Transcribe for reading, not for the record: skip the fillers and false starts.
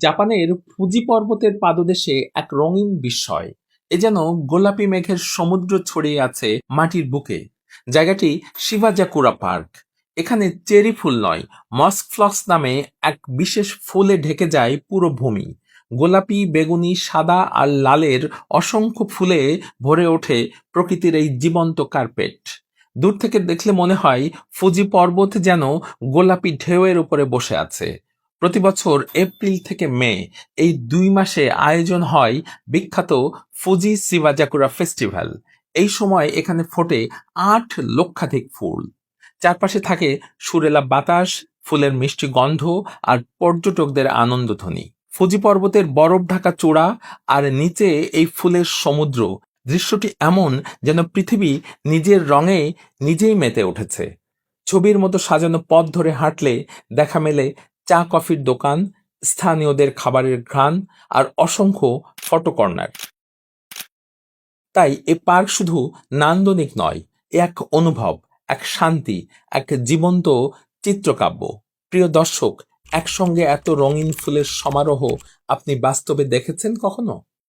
জাপানের ফুজি পর্বতের পাদদেশে এক রঙিন বিস্ময়। এ যেন গোলাপি মেঘের সমুদ্র ছড়িয়ে আছে মাটির বুকে। জায়গাটি শিবাজাকুরা পার্ক। এখানে চেরি ফুল নয়, মস্ক ফ্লক্স নামে এক বিশেষ ফুলে ঢেকে যায় পুরো ভূমি। গোলাপি, বেগুনি, সাদা আর লালের অসংখ্য ফুলে ভরে ওঠে প্রকৃতির এই জীবন্ত কার্পেট। দূর থেকে দেখলে মনে হয় ফুজি পর্বত যেন গোলাপি ঢেউয়ের উপরে বসে আছে। প্রতি বছর এপ্রিল থেকে মে এই 2 মাসে আয়োজন হয় বিখ্যাত ফুজি শিবাজাকুরা ফেস্টিভ্যাল। এই সময় এখানে ফোটে 8 লক্ষাধিক ফুল। চারপাশে থাকে সুরেলা বাতাস, ফুলের মিষ্টি গন্ধ আর পর্যটকদের আনন্দধ্বনি। ফুজি পর্বতের বরফ ঢাকা চূড়া আর নিচে এই ফুলের সমুদ্র। দৃশ্যটি এমন যেন পৃথিবী নিজের রঙে নিজেই মেতে উঠেছে। ছবির মতো সাজানো পথ ধরে হাঁটলে দেখা মেলে চা কফির দোকান, স্থানীয়দের খাবারের ঘ্রাণ আর অসংখ্য ফটো কর্নার। তাই এ পার্ক শুধু নান্দনিক নয়, এ এক অনুভব, এক শান্তি, এক জীবন্ত চিত্রকাব্য। প্রিয় দর্শক, একসঙ্গে এত রঙিন ফুলের সমারোহ আপনি বাস্তবে দেখেছেন কখনো?